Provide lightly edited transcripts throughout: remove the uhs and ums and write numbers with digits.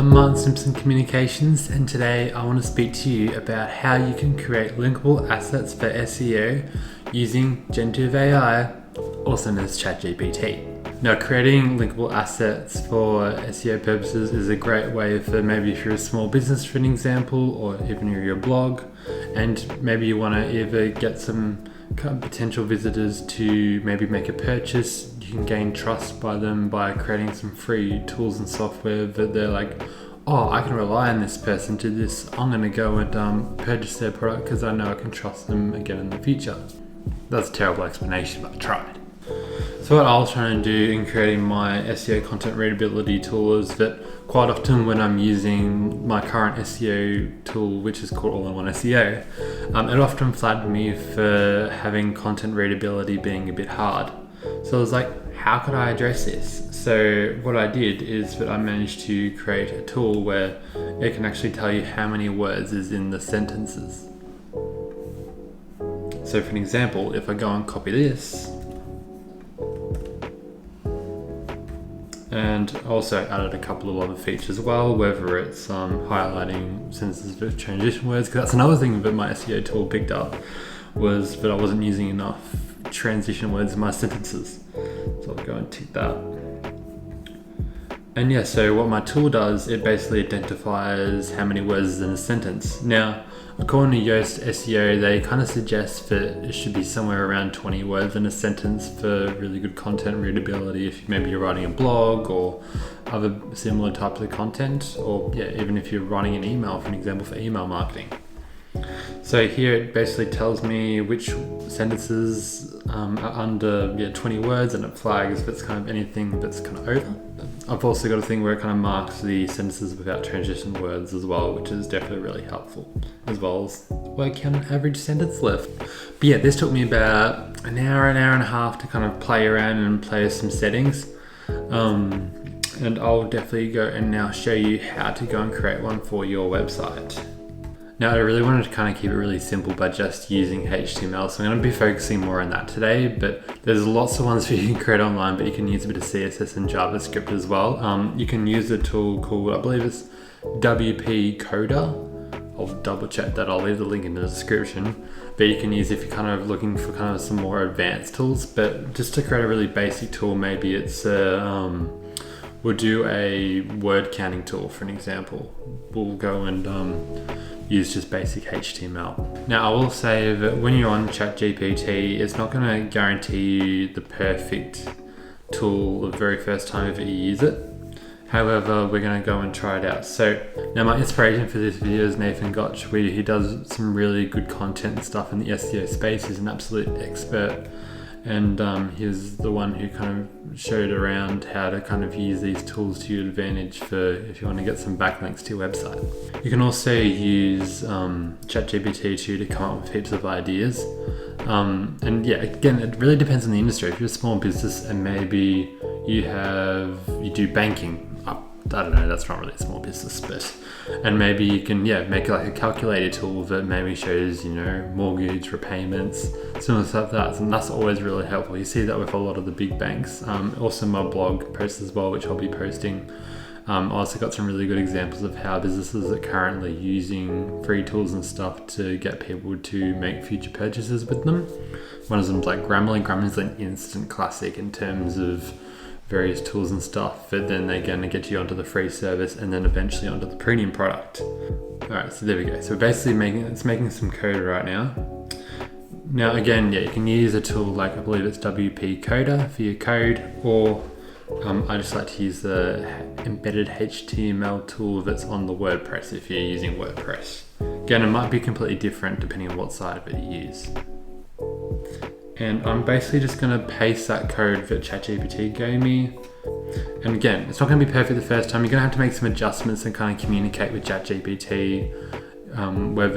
I'm Martin Simpson Communications, and today I want to speak to you about how you can create linkable assets for SEO using generative AI, also known as ChatGPT. Now, creating linkable assets for SEO purposes is a great way for maybe if you're a small business, for an example, or even if you're a blog, and maybe you want to either get some potential visitors to maybe make a purchase. You can gain trust by them by creating some free tools and software that they're like, oh, I can rely on this person to this. I'm going to go and purchase their product because I know I can trust them again in the future. That's a terrible explanation, but I tried. So what I was trying to do in creating my SEO content readability tool is that quite often when I'm using my current SEO tool, which is called All-in-One SEO, it often flagged me for having content readability being a bit hard. So I was like, how could I address this? So what I did is that I managed to create a tool where it can actually tell you how many words is in the sentences. So for an example, if I go and copy this, and also added a couple of other features as well, whether it's highlighting sentences with transition words, because that's another thing that my SEO tool picked up, was that I wasn't using enough transition words in my sentences. So I'll go and tick that. And yeah, so what my tool does, it basically identifies how many words is in a sentence. Now, according to Yoast SEO, they kind of suggest that it should be somewhere around 20 words in a sentence for really good content readability if maybe you're writing a blog or other similar types of content, or yeah, even if you're writing an email, for an example, for email marketing. So here it basically tells me which sentences are under 20 words, and it flags if it's kind of anything that's kind of over. I've also got a thing where it kind of marks the sentences without transition words as well, which is definitely really helpful, as well as working on an average sentence length. But yeah, this took me about an hour and a half to kind of play around and play with some settings. And I'll definitely go and now show you how to go and create one for your website. Now, I really wanted to kind of keep it really simple by just using HTML, so I'm going to be focusing more on that today, but there's lots of ones that you can create online, but you can use a bit of CSS and JavaScript as well. You can use a tool called, I believe it's WP Coder. I'll double check that, I'll leave the link in the description, but you can use if you're kind of looking for kind of some more advanced tools. But just to create a really basic tool, maybe it's we'll do a word counting tool, for an example. We'll go and use just basic HTML. Now, I will say that when you're on ChatGPT, it's not going to guarantee you the perfect tool the very first time that you use it. However, we're going to go and try it out. So now my inspiration for this video is Nathan Gotch, where he does some really good content and stuff in the SEO space. He's an absolute expert. And he's the one who kind of showed around how to kind of use these tools to your advantage for if you want to get some backlinks to your website. You can also use ChatGPT to come up with heaps of ideas. And yeah, again, it really depends on the industry. If you're a small business and maybe you do banking, I don't know, that's not really a small business, but, and maybe you can, make like a calculator tool that maybe shows, mortgage repayments, similar stuff like that, and that's always really helpful. You see that with a lot of the big banks. Also my blog posts as well, which I'll be posting. I also got some really good examples of how businesses are currently using free tools and stuff to get people to make future purchases with them. One of them is like Grammarly. Grammarly's an instant classic in terms of various tools and stuff, but then they're going to get you onto the free service and then eventually onto the premium product. Alright, so there we go. So we're basically making some code right now. Now again, you can use a tool like, I believe it's WP Coder for your code, or I just like to use the embedded HTML tool that's on the WordPress if you're using WordPress. Again, it might be completely different depending on what side of it you use. And I'm basically just going to paste that code that ChatGPT gave me. And again, it's not going to be perfect the first time. You're going to have to make some adjustments and kind of communicate with ChatGPT, whether,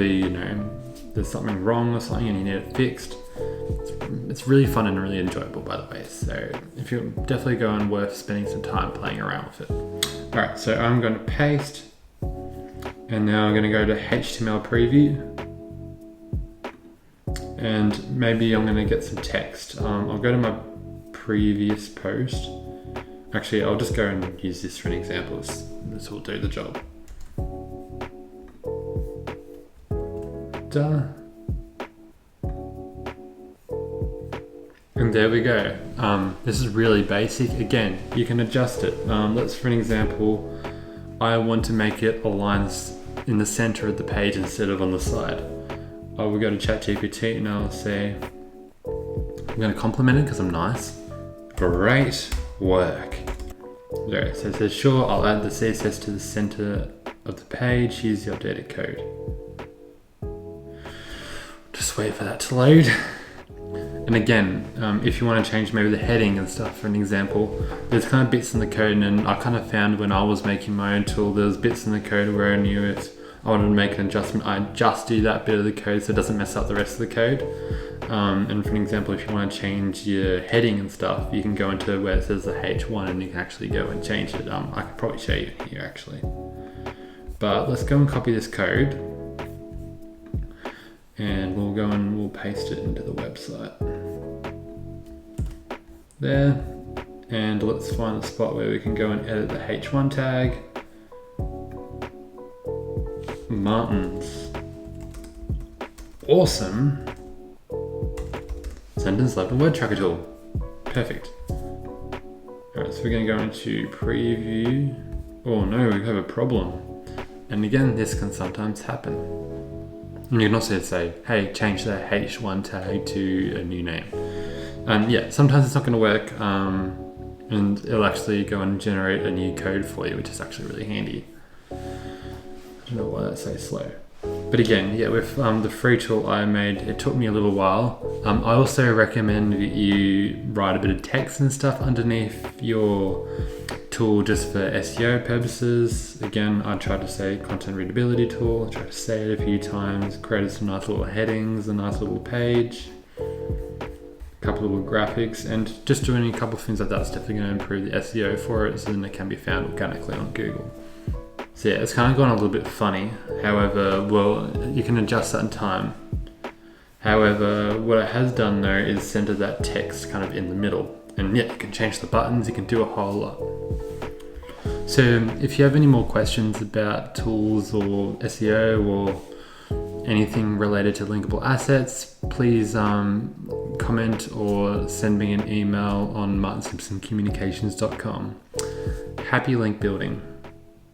there's something wrong or something and you need it fixed. It's really fun and really enjoyable, by the way. So if you're definitely going worth spending some time playing around with it. All right, so I'm going to paste, and now I'm going to go to HTML preview. And maybe I'm going to get some text. I'll go to my previous post. Actually, I'll just go and use this for an example. This will do the job. Duh. And there we go. This is really basic. Again, you can adjust it. Let's, for an example, I want to make it align in the center of the page instead of on the side. I will go to ChatGPT and I'll say, I'm going to compliment it because I'm nice. Great work. There, so it says, sure, I'll add the CSS to the center of the page. Here's the updated code. Just wait for that to load. And again, if you want to change maybe the heading and stuff, for an example, there's kind of bits in the code, and I kind of found when I was making my own tool, there's bits in the code where I knew I wanted to make an adjustment, I just do that bit of the code so it doesn't mess up the rest of the code. And for an example, if you want to change your heading and stuff, you can go into where it says the H1 and you can actually go and change it. I could probably show you here actually. But let's go and copy this code, and we'll go and we'll paste it into the website. There, and let's find a spot where we can go and edit the H1 tag. Martins. Awesome. Sentence level word tracker tool. Perfect. Alright, so we're going to go into preview. Oh no, we have a problem. And again, this can sometimes happen. And you can also say, hey, change the H1 tag to a new name. Yeah, sometimes it's not going to work, and it'll actually go and generate a new code for you, which is actually really handy. I don't know why that's so slow. But again, yeah, with the free tool I made, it took me a little while. I also recommend that you write a bit of text and stuff underneath your tool just for SEO purposes. Again, I try to say content readability tool, I try to say it a few times, create some nice little headings, a nice little page, a couple of little graphics, and just doing a couple of things like that's definitely going to improve the SEO for it, so then it can be found organically on Google. So yeah, it's kind of gone a little bit funny. However, well, you can adjust that in time. However, what it has done though is center that text kind of in the middle. And yeah, you can change the buttons, you can do a whole lot. So if you have any more questions about tools or SEO or anything related to linkable assets, please comment or send me an email on martinsimpsoncommunications.com. Happy link building.